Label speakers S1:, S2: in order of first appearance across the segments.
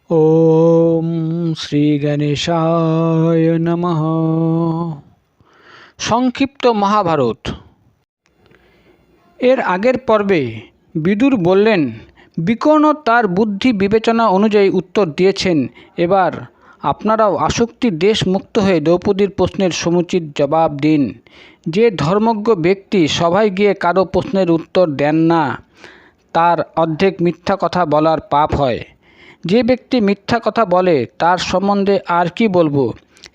S1: ওম শ্রী গণেশায় নমঃ। সংক্ষিপ্ত মহাভারত। এর আগের পর্বে বিদুর বললেন, বিকর্ণ তার বুদ্ধি বিবেচনা অনুযায়ী উত্তর দিয়েছেন। এবার আপনারাও আসক্তি দেশ মুক্ত হয়ে দ্রৌপদীর প্রশ্নের সমুচিত জবাব দিন। যে ধর্মজ্ঞ ব্যক্তি সভায় গিয়ে কারো প্রশ্নের উত্তর দেন না, তার অর্ধেক মিথ্যা কথা বলার পাপ হয়। যে ব্যক্তি মিথ্যা কথা বলে তার সম্বন্ধে আর কি বলবো।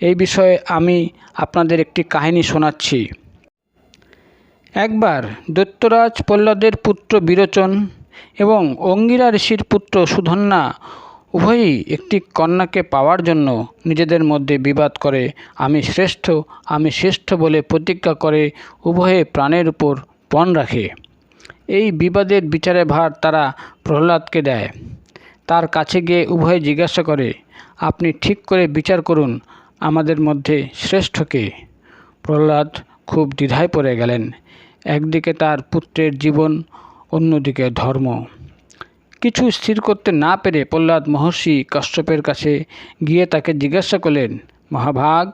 S1: এই বিষয়ে আমি আপনাদের একটি কাহিনী শোনাচ্ছি। একবার দৈত্যরাজ প্রহ্লাদের পুত্র বিরোচন এবং অঙ্গিরা ঋষির পুত্র সুধন্বা উভয়ই একটি কন্যাকে পাওয়ার জন্য নিজেদের মধ্যে বিবাদ করে আমি শ্রেষ্ঠ বলে প্রতিজ্ঞা করে উভয়ে প্রাণের উপর পণ রাখে। এই বিবাদের বিচারের ভার তারা প্রহ্লাদকে দেয়। তার কাছে গিয়ে উভয়ে জিজ্ঞাসা করে, আপনি ঠিক করে বিচার করুন, আমাদের মধ্যে শ্রেষ্ঠ কে? প্রহ্লাদ খুব দ্বিধায় পড়ে গেলেন। একদিকে তার পুত্রের জীবন, অন্যদিকে ধর্ম। কিছু স্থির করতে না পেরে প্রহ্লাদ মহর্ষি কাশ্যপের কাছে গিয়ে তাকে জিজ্ঞাসা করলেন, মহাভাগ,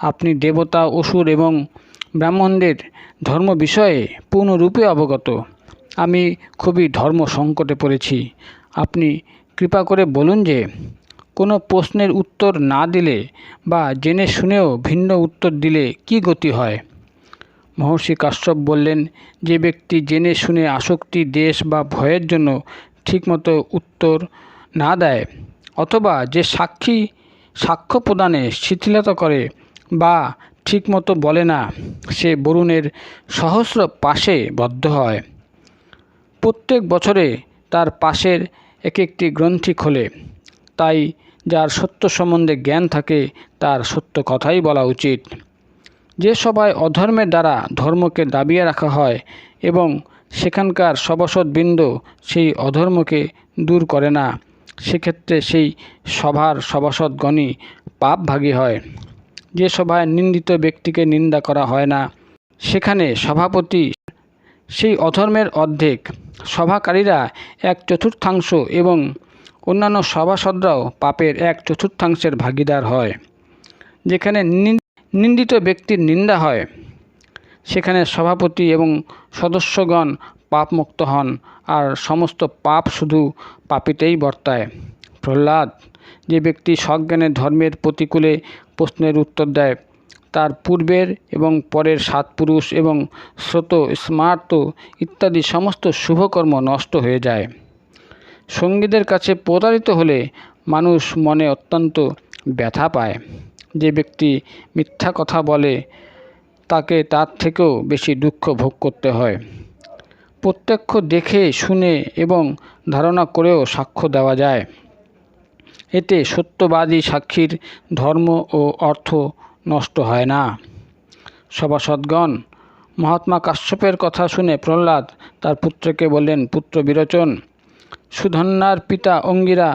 S1: আপনি দেবতা, অসুর এবং ব্রাহ্মণদের ধর্ম বিষয়ে পূর্ণরূপে অবগত। আমি খুবই ধর্ম সংকটে পড়েছি। আপনি কৃপা করে বলুন যে কোনো প্রশ্নের উত্তর না দিলে বা জেনে শুনেও ভিন্ন উত্তর দিলে কি গতি হয়? মহর্ষি কাশ্যপ বললেন, যে ব্যক্তি জেনে শুনে আসক্তি, দেশ বা ভয়ের জন্য ঠিকমতো উত্তর না দেয়, অথবা যে সাক্ষ্য প্রদানে শিথিলতা করে বা ঠিকমতো বলে না, সে বরুণের সহস্র পাশে বদ্ধ হয়। প্রত্যেক বছরে তার পাশের এক একটি গ্রন্থি খোলে। তাই যার সত্য সম্বন্ধে জ্ঞান থাকে তার সত্য কথাই বলা উচিত। যে সভায় অধর্মের দ্বারা ধর্মকে দাবিয়ে রাখা হয় এবং সেখানকার সভাসদবৃন্দ সেই অধর্মকে দূর করে না, সেক্ষেত্রে সেই সভার সভাসদগণই পাপভাগী হয়। যে সভায় নিন্দিত ব্যক্তিকে নিন্দা করা হয় না, সেখানে সভাপতি সেই অধর্মের অর্ধেক, সভাকারীরা 1/4 এবং অন্যান্য সভাসদরাও পাপের 1/4 ভাগীদার হয়। যেখানে নিন্দিত ব্যক্তির নিন্দা হয়, সেখানে সভাপতি এবং সদস্যগণ পাপমুক্ত হন, আর সমস্ত পাপ শুধু পাপীতেই বর্তায়। প্রহ্লাদ, যে ব্যক্তি সজ্ঞানে ধর্মের প্রতিকূলে প্রশ্নের উত্তর দেয়, তার পূর্বের এবং পরের সৎপুরুষ এবং শ্রোত, স্মার্ত ইত্যাদি সমস্ত শুভকর্ম নষ্ট হয়ে যায়। সঙ্গীদের কাছে প্রতারিত হলে মানুষ মনে অত্যন্ত ব্যথা পায়। যে ব্যক্তি মিথ্যা কথা বলে তাকে তার থেকেও বেশি দুঃখ ভোগ করতে হয়। প্রত্যক্ষ দেখে শুনে এবং ধারণা করেও সাক্ষ্য দেওয়া যায়। এতে সত্যবাদী সাক্ষীর ধর্ম ও অর্থ নষ্ট হয় না। সভাসদগণ, মহাত্মা কাশ্যপের কথা শুনে প্রহ্লাদ তার পুত্রকে বললেন, পুত্র বিরোচন, সুধন্বার পিতা অঙ্গিরা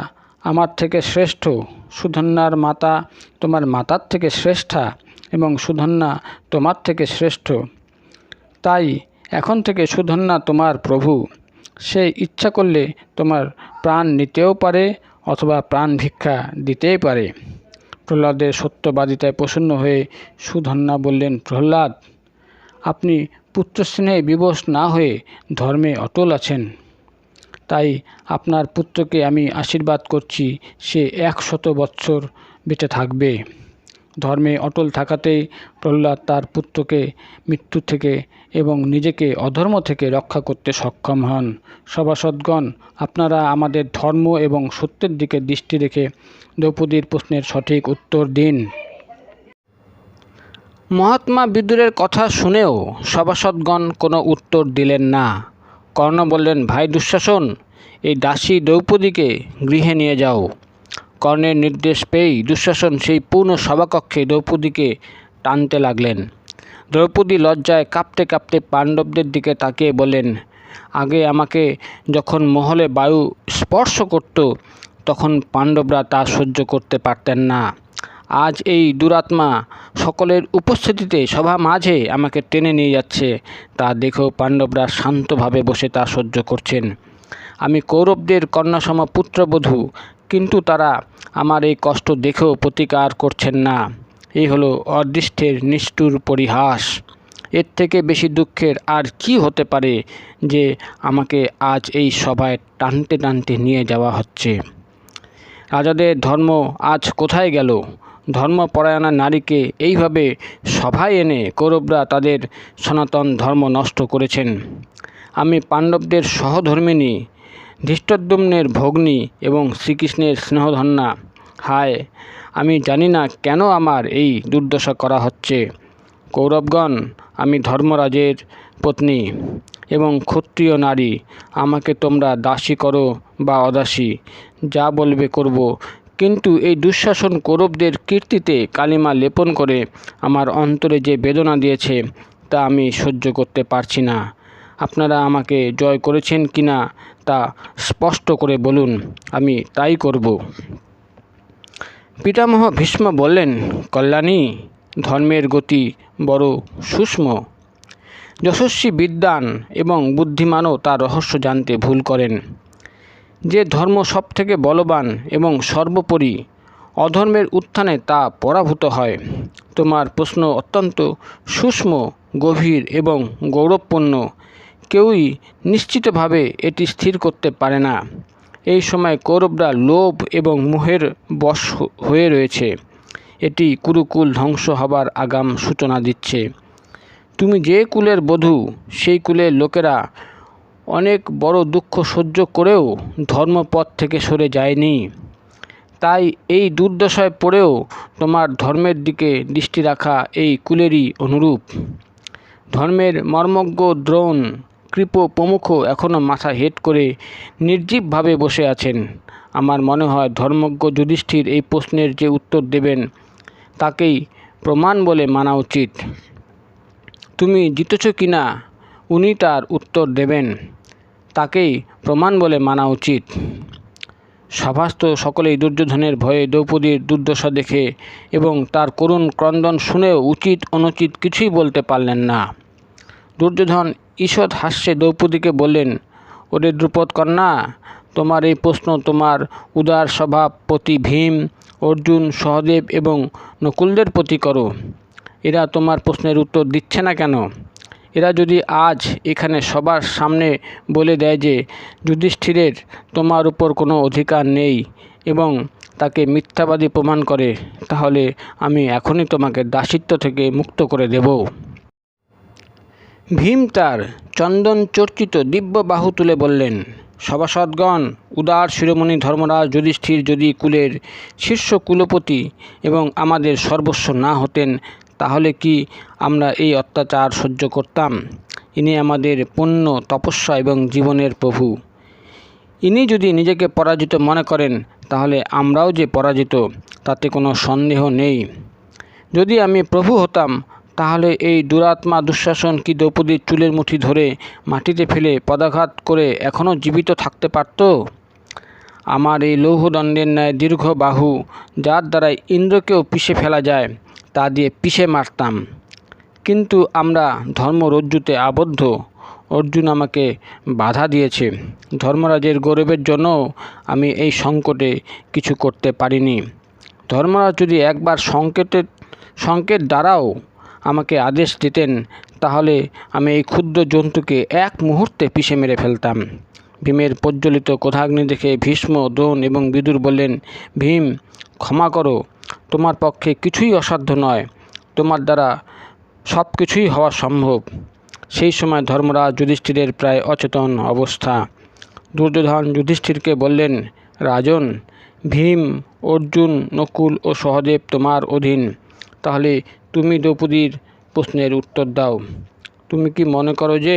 S1: আমার থেকে শ্রেষ্ঠ, সুধন্বার মাতা তোমার মাতার থেকে শ্রেষ্ঠা এবং সুধন্বা তোমার থেকে শ্রেষ্ঠ। তাই এখন থেকে সুধন্বা তোমার প্রভু। সে ইচ্ছা করলে তোমার প্রাণ নিতেও পারে অথবা প্রাণ ভিক্ষা দিতেই পারে। প্রহ্লাদের সত্যবাদিতায় প্রসন্ন হয়ে সুধন্বা বললেন, প্রহ্লাদ, আপনি পুত্রস্নেহে বিবশ না হয়ে ধর্মে অটল আছেন। তাই আপনার পুত্রকে আমি আশীর্বাদ করছি, সে 100 বৎসর বেঁচে থাকবে। ধর্মে অটল থাকাতেই প্রহ্লাদ তার পুত্রকে মৃত্যু থেকে এবং নিজেকে অধর্ম থেকে রক্ষা করতে সক্ষম হন। সভাসদগণ, আপনারা আমাদের ধর্ম এবং সত্যের দিকে দৃষ্টি রেখে দ্রৌপদীর প্রশ্নের সঠিক উত্তর দিন। মহাত্মা বিদুরের কথা শুনেও সভাসদগণ কোনো উত্তর দিলেন না। কর্ণ বললেন, ভাই দুঃশাসন, এই দাসী দ্রৌপদীকে গৃহে নিয়ে যাও। কর্ণের নির্দেশ পেয়েই দুঃশাসন সেই পূর্ণ সভাকক্ষে দ্রৌপদীকে টানতে লাগলেন। দ্রৌপদী লজ্জায় কাঁপতে কাঁপতে পাণ্ডবদের দিকে তাকিয়ে বললেন, আগে আমাকে যখন মহলে বায়ু স্পর্শ করত তখন পাণ্ডবরা তা সহ্য করতে পারতেন না। আজ এই দুরাত্মা সকলের উপস্থিতিতে সভা মাঝে আমাকে টেনে নিয়ে যাচ্ছে, তা দেখেও পাণ্ডবরা শান্তভাবে বসে তা সহ্য করছেন। আমি কৌরবদের কন্যাসম পুত্রবধূ, কিন্তু তারা আমার এই কষ্ট দেখেও প্রতিকার করছেন না। এই হলো অদৃষ্টের নিষ্ঠুর পরিহাস। এর থেকে বেশি দুঃখের আর কি হতে পারে যে আমাকে আজ এই সভায় টানতে টানতে নিয়ে যাওয়া হচ্ছে। রাজাদের ধর্ম আজ কোথায় গেল? ধর্মপরায়ণা নারীকে এইভাবে সভায় এনে কৌরবরা তাদের সনাতন ধর্ম নষ্ট করেছেন। আমি পাণ্ডবদের সহধর্মিণী, ধৃষ্টদ্যুম্নের ভগ্নী এবং শ্রীকৃষ্ণের স্নেহধন্যা। হায়, আমি জানি না কেন আমার এই দুর্দশা করা হচ্ছে। কৌরবগণ, আমি ধর্মরাজের পত্নী এবং ক্ষত্রিয় নারী। আমাকে তোমরা দাসী করো বা অদাসী, যা বলবে করব, কিন্তু এই দুঃশাসন কৌরবদের কীর্তিতে কালিমা লেপন করে আমার অন্তরে যে বেদনা দিয়েছে তা আমি সহ্য করতে পারছি না। আপনারা আমাকে জয় করেছেন কিনা তা স্পষ্ট করে বলুন, আমি তাই করব। পিতামহ ভীষ্ম বললেন, কল্যাণী, ধর্মের গতি বড় সূক্ষ্ম। যশস্বী বিদ্বান এবং বুদ্ধিমানও তার রহস্য জানতে ভুল করেন। যে ধর্ম সবথেকে বলবান এবং সর্বোপরি, অধর্মের উত্থানে তা পরাভূত হয়। তোমার প্রশ্ন অত্যন্ত সূক্ষ্ম, গভীর এবং গৌরবপূর্ণ। কেউই নিশ্চিতভাবে এটি স্থির করতে পারে না। এই সময় কৌরবরা লোভ এবং মোহের বশ হয়ে রয়েছে। এটি কুরুকুল ধ্বংস হবার আগাম সূচনা দিচ্ছে। তুমি যে কুলের বধূ, সেই কুলের লোকেরা অনেক বড় দুঃখ সহ্য করেও ধর্মপথ থেকে সরে যায়নি। তাই এই দুর্দশায় পড়েও তোমার ধর্মের দিকে দৃষ্টি রাখা এই কুলেরই অনুরূপ। ধর্মের মর্মজ্ঞ দ্রোণ, কৃপ প্রমুখ এখনও মাথা হেঁট করে নির্জীবভাবে বসে আছেন। আমার মনে হয় ধর্মজ্ঞ যুধিষ্ঠির এই প্রশ্নের যে উত্তর দেবেন তাকেই প্রমাণ বলে মানা উচিত। তুমি জিতেছ কিনা উনি তার উত্তর দেবেন, তাকেই প্রমাণ বলে মানা উচিত। সভাস্থ সকলেই দুর্যোধনের ভয়ে দ্রৌপদীর দুর্দশা দেখে এবং তার করুণ ক্রন্দন শুনেও উচিত অনুচিত কিছুই বলতে পারলেন না। দুর্যোধন ঈষৎ হাস্যে দ্রৌপদীকে বললেন, ওরে দ্রুপদ কন্যা, তোমার এই প্রশ্ন তোমার উদার স্বভাব প্রতি ভীম, অর্জুন, সহদেব এবং নকুলদের প্রতি করো। এরা তোমার প্রশ্নের উত্তর দিচ্ছে না কেন? এরা যদি আজ এখানে সবার সামনে বলে দেয় যে যুধিষ্ঠিরের তোমার উপর কোনো অধিকার নেই এবং তাকে মিথ্যাবাদী প্রমাণ করে, তাহলে আমি এখনই তোমাকে দাসিত্ব থেকে মুক্ত করে দেব। ভীম তার চন্দন চর্চিত দিব্য বাহু তুলে বললেন, সভাসদগণ, উদার শিরোমণি ধর্মরাজ যুধিষ্ঠির যদি কুলের শীর্ষ কুলপতি এবং আমাদের সর্বস্ব না হতেন, তাহলে কি আমরা এই অত্যাচার সহ্য করতাম? ইনি আমাদের পুণ্য, তপস্যা এবং জীবনের প্রভু। ইনি যদি নিজেকে পরাজিত মনে করেন, তাহলে আমরাও যে পরাজিত তাতে কোনো সন্দেহ নেই। যদি আমি প্রভু হতাম, তাহলে এই দুরাত্মা দুঃশাসন কি দ্রৌপদীর চুলের মুঠি ধরে মাটিতে ফেলে পদাঘাত করে এখনও জীবিত থাকতে পারত? আমার এই লৌহদণ্ডের ন্যায় দীর্ঘ বাহু, যার দ্বারাই ইন্দ্রকেও পিষে ফেলা যায়, তা দিয়ে পিষে মারতাম। কিন্তু আমরা ধর্মরজ্জুতে আবদ্ধ। অর্জুন আমাকে বাধা দিয়েছে। ধর্মরাজের গৌরবের জন্য আমি এই সংকটে কিছু করতে পারিনি। ধর্মরাজ যদি একবার সংকেত দ্বারাও আমাকে আদেশ দিতেন, তাহলে আমি এই ক্ষুদ্র জন্তুকে এক মুহূর্তে পিষে মেরে ফেলতাম। ভীমের প্রজ্বলিত ক্রোধাগ্নি দেখে ভীষ্ম, দ্রোণ এবং বিদুর বললেন, ভীম, ক্ষমা করো, তোমার পক্ষে কিছুই অসাধ্য নয়। তোমার দ্বারা সব কিছুই হওয়া সম্ভব। সেই সময় ধর্মরাজ যুধিষ্ঠিরের প্রায় অচেতন অবস্থা। দুর্যোধন যুধিষ্ঠিরকে বললেন, রাজন, ভীম, অর্জুন, নকুল ও সহদেব তোমার অধীন। তাহলে তুমি দ্রৌপদীর প্রশ্নের উত্তর দাও। তুমি কি মনে করো যে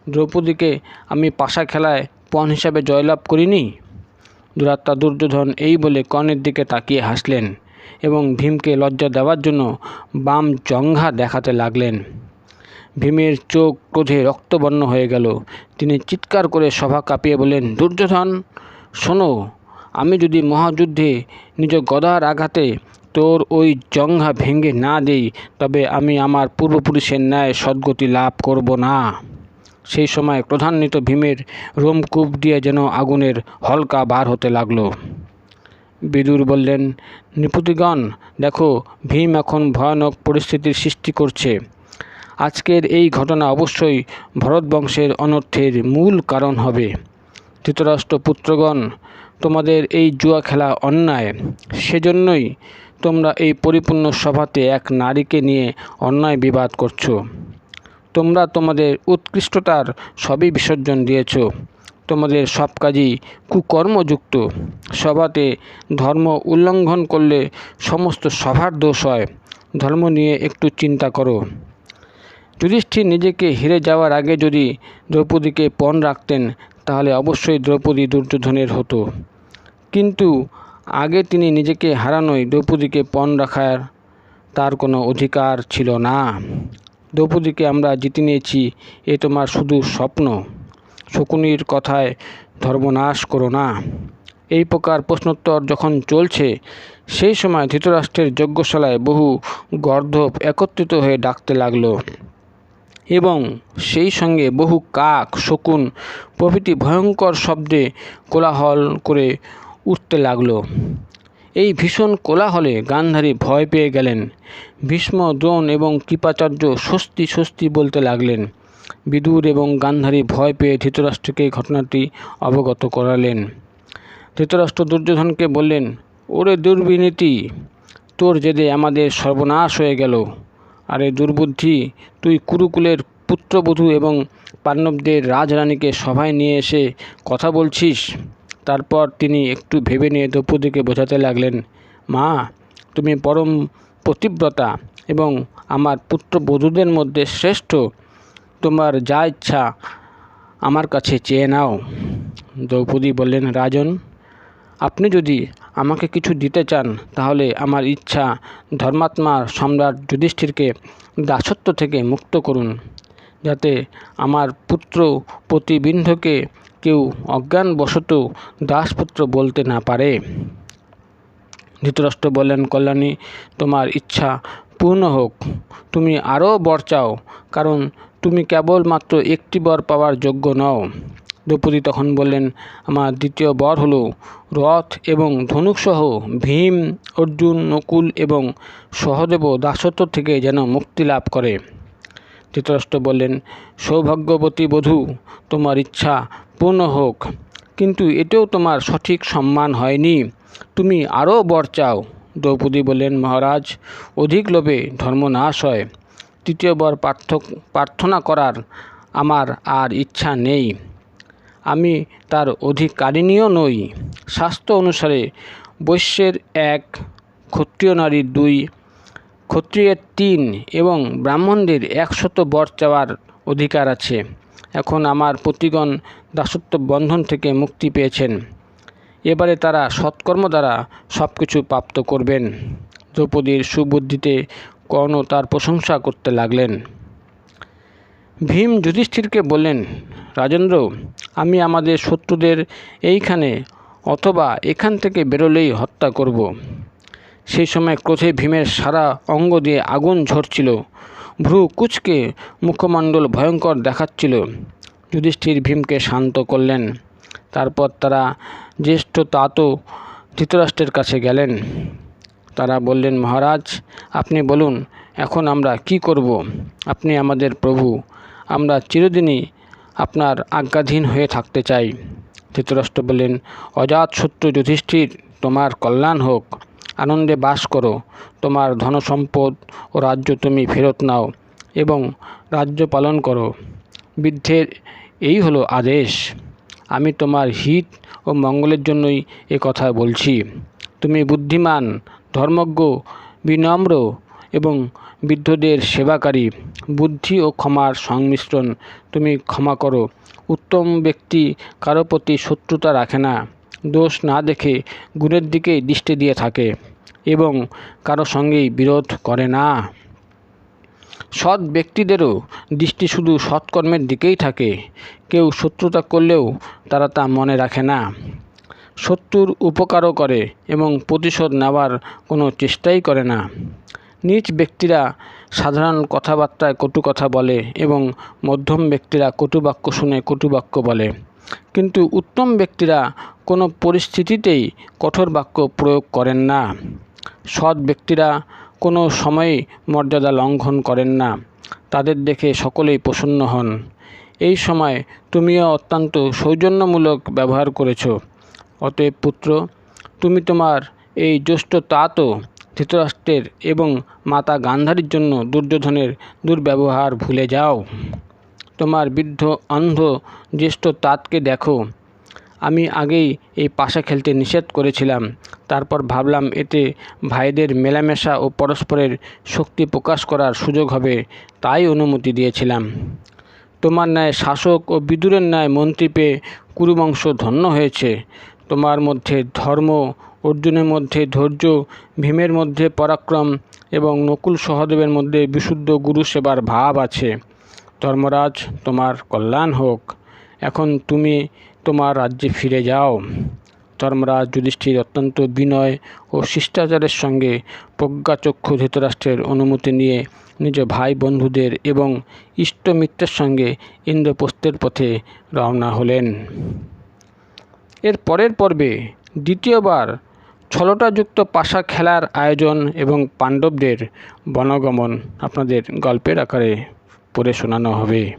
S1: দ্রৌপদীকে আমি পাশা খেলায় পণ হিসাবে জয়লাভ করিনি? দুরাত্মা দুর্যোধন এই বলে কর্ণের দিকে তাকিয়ে হাসলেন এবং ভীমকে লজ্জা দেওয়ার জন্য বাম জঙ্ঘা দেখাতে লাগলেন। ভীমের চোখ ক্রোধে রক্তবর্ণ হয়ে গেল। তিনি চিৎকার করে সভা কাঁপিয়ে বললেন, দুর্যোধন, শোনো, আমি যদি মহাযুদ্ধে নিজ গদার আঘাতে তোর ওই জঙ্ঘা ভেঙে না দেই, তবে আমি আমার পূর্বপুরুষের ন্যায় সদ্গতি লাভ করব না। সেই সময় ক্রোধান্বিত ভীমের রোমকূপ দিয়ে যেন আগুনের হলকা বার হতে লাগলো। বিদুর বললেন, নৃপতিগণ, দেখো, ভীম এখন ভয়ানক পরিস্থিতির সৃষ্টি করছে। আজকের এই ঘটনা অবশ্যই ভরতবংশের অনর্থের মূল কারণ হবে। ধৃতরাষ্ট্র পুত্রগণ, তোমাদের এই জুয়া খেলা অন্যায়। সেজন্যই তোমরা এই পরিপূর্ণ সভাতে এক নারীকে নিয়ে অন্যায় বিবাদ করছো। তোমরা তোমাদের উৎকৃষ্টতার সবই বিসর্জন দিয়েছ। তোমাদের সব কাজই কুকর্মযুক্ত। সভাতে ধর্ম উল্লঙ্ঘন করলে সমস্ত সভার দোষ হয়। ধর্ম নিয়ে একটু চিন্তা করো। যুধিষ্ঠির নিজেকে হেরে যাওয়ার আগে যদি দ্রৌপদীকে পণ রাখতেন তাহলে অবশ্যই দ্রৌপদী দুর্যোধনের হতো, কিন্তু আগে তিনি নিজেকে হারানোয় দ্রৌপদীকে পণ রাখার তার কোনো অধিকার ছিল না। দ্রৌপদীকে আমরা জিতে নিয়েছি, এ তোমার শুধু স্বপ্ন। শকুনির কথায় ধর্মনাশ করো না। এই প্রকার প্রশ্নোত্তর যখন চলছে সেই সময় ধৃতরাষ্ট্রের যজ্ঞশালায় বহু গর্দভ একত্রিত হয়ে ডাকতে লাগলো এবং সেই সঙ্গে বহু কাক, শকুন প্রভৃতি ভয়ঙ্কর শব্দে কোলাহল করে উঠতে লাগলো। এই ভীষণ কোলাহলে গান্ধারী ভয় পেয়ে গেলেন। ভীষ্ম, দ্রোণ এবং কৃপাচার্য স্বস্তি স্বস্তি বলতে লাগলেন। বিদুর এবং গান্ধারী ভয় পেয়ে ধৃতরাষ্ট্রকে ঘটনাটি অবগত করালেন। ধৃতরাষ্ট্র দুর্যোধনকে বললেন, ওরে দুর্বিনীতি, তোর জেদে আমাদের সর্বনাশ হয়ে গেল। আরে দুর্বুদ্ধি, তুই কুরুকুলের পুত্রবধূ এবং পাণ্ডবদের রাজরানীকে সভায় নিয়ে এসে কথা বলছিস। তারপর তিনি একটু ভেবে নিয়ে দ্রৌপদীকে বোঝাতে লাগলেন, মা, তুমি পরম পতিব্রতা এবং আমার পুত্রবধূদের মধ্যে শ্রেষ্ঠ। তোমার যা ইচ্ছা আমার কাছে চেয়ে নাও। দ্রৌপদী বললেন, রাজন, আপনি যদি আমাকে কিছু দিতে চান তাহলে আমার ইচ্ছা ধর্মাত্মা সম্রাট যুধিষ্ঠিরকে দাসত্ব থেকে মুক্ত করুন, যাতে আমার পুত্র প্রতিবিন্ধকে কেউ অজ্ঞানবশত দাসপুত্র বলতে না পারে। ধৃতরাষ্ট্র বললেন, কল্যাণী, তোমার ইচ্ছা পূর্ণ হোক। তুমি আরও বর চাও, কারণ তুমি কেবলমাত্র একটি বর পাওয়ার যোগ্য নও। দ্রৌপদী তখন বললেন, আমার দ্বিতীয় বর হলো রথ এবং ধনুকসহ ভীম, অর্জুন, নকুল এবং সহদেব দাসত্ব থেকে যেন মুক্তি লাভ করে। ধৃতরাষ্ট্র বললেন, সৌভাগ্যবতী বধূ, তোমার ইচ্ছা পূর্ণ হোক, কিন্তু এতেও তোমার সঠিক সম্মান হয়নি। তুমি আরও বর চাও। দ্রৌপদী বললেন, মহারাজ, অধিক লোভে ধর্মনাশ হয়। তৃতীয় বর প্রার্থনা করার আমার আর ইচ্ছা নেই। আমি তার অধিকারিণীও নই। শাস্ত্র অনুসারে বৈশ্যের 1, ক্ষত্রিয় নারীর 2, ক্ষত্রিয়ের 3 এবং ব্রাহ্মণদের 100 বর চাওয়ার অধিকার আছে। এখন আমার পতিগণ দাসত্ব বন্ধন থেকে মুক্তি পেয়েছেন। এবারে তারা সৎকর্ম দ্বারা সব কিছু প্রাপ্ত করবেন। দ্রৌপদীর সুবুদ্ধিতে কর্ণ তার প্রশংসা করতে লাগলেন। ভীম যুধিষ্ঠিরকে বললেন, রাজেন্দ্র, আমি আমাদের শত্রুদের এইখানে অথবা এখান থেকে বেরোলেই হত্যা করব। সেই সময় ক্রোধে ভীমের সারা অঙ্গ দিয়ে আগুন ঝরছিল, ভ্রু কুঁচকে মুখমণ্ডল ভয়ঙ্কর দেখাচ্ছিল। যুধিষ্ঠির ভীমকে শান্ত করলেন। তারপর তারা জ্যেষ্ঠ তাত ধৃতরাষ্ট্রের কাছে গেলেন। তারা বললেন, মহারাজ, আপনি বলুন, এখন আমরা কি করব? আপনি আমাদের প্রভু, আমরা চিরদিনই আপনার আজ্ঞাধীন হয়ে থাকতে চাই। ধৃতরাষ্ট্র বললেন, অজাতশত্রু যুধিষ্ঠির, তোমার কল্যাণ হোক। আনন্দে বাস করো। তোমার ধনসম্পদ ও রাজ্য তুমি ফেরত নাও এবং রাজ্য পালন করো। বৃদ্ধের এই হলো আদেশ। আমি তোমার হিত ও মঙ্গলের জন্যই এ কথা বলছি। তুমি বুদ্ধিমান, ধর্মজ্ঞ, বিনম্র এবং বৃদ্ধদের সেবাকারী। বুদ্ধি ও ক্ষমার সংমিশ্রণ। তুমি ক্ষমা করো। উত্তম ব্যক্তি কারো প্রতি শত্রুতা রাখে না, দোষ না দেখে গুণের দিকেই দৃষ্টি দিয়ে থাকে এবং কারো সঙ্গেই বিরোধ করে না। সৎ ব্যক্তিদেরও দৃষ্টি শুধু সৎকর্মের দিকেই থাকে। কেউ শত্রুতা করলেও তারা তা মনে রাখে না। শত্রুর উপকারও করে এবং প্রতিশোধ নেওয়ার কোনো চেষ্টাই করে না। নীচ ব্যক্তিরা সাধারণ কথাবার্তায় কটু কথা বলে এবং মধ্যম ব্যক্তিরা কটুবাক্য শুনে কটুবাক্য বলে। কিন্তু উত্তম ব্যক্তিরা কোনো পরিস্থিতিতেই কঠোর বাক্য প্রয়োগ করেন না। সৎ ব্যক্তিরা কোনো সময়ই মর্যাদা লঙ্ঘন করেন না। তাদের দেখে সকলেই প্রসন্ন হন। এই সময় তুমিও অত্যন্ত সৌজন্যমূলক ব্যবহার করেছ। অতএব পুত্র, তুমি তোমার এই জ্যেষ্ঠ তাত ধৃতরাষ্ট্রের এবং মাতা গান্ধারীর জন্য দুর্যোধনের দুর্ব্যবহার ভুলে যাও। তোমার বৃদ্ধ অন্ধ জ্যেষ্ঠ তাতকে দেখো। আমি আগেই এই পাশা খেলতে নিষেধ করেছিলাম, তারপর ভাবলাম এতে ভাইদের মেলামেশা ও পরস্পরের শক্তি প্রকাশ করার সুযোগ হবে, তাই অনুমতি দিয়েছিলাম। তোমার ন্যায় শাসক ও বিদুরের ন্যায় মন্ত্রী পেয়ে কুরুবংশ ধন্য হয়েছে। তোমার মধ্যে ধর্ম, অর্জুনের মধ্যে ধৈর্য, ভীমের মধ্যে পরাক্রম এবং নকুল সহদেবের মধ্যে বিশুদ্ধ গুরু সেবার ভাব আছে। ধর্মরাজ, তোমার কল্যাণ হোক। এখন তুমি তোমার রাজ্যে ফিরে যাও। ধর্মরাজ যুধিষ্ঠির অত্যন্ত বিনয় ও শিষ্টাচারের সঙ্গে প্রজ্ঞাচক্ষু ধৃতরাষ্ট্রের অনুমতি নিয়ে নিজ ভাই বন্ধুদের এবং ইষ্টমিত্রের সঙ্গে ইন্দ্রপ্রস্থের পথে রওনা হলেন। এর পরের পর্বে দ্বিতীয়বার ছলটাযুক্ত পাশা খেলার আয়োজন এবং পাণ্ডবদের বনগমন আপনাদের গল্পের আকারে পড়ে শোনানো হবে।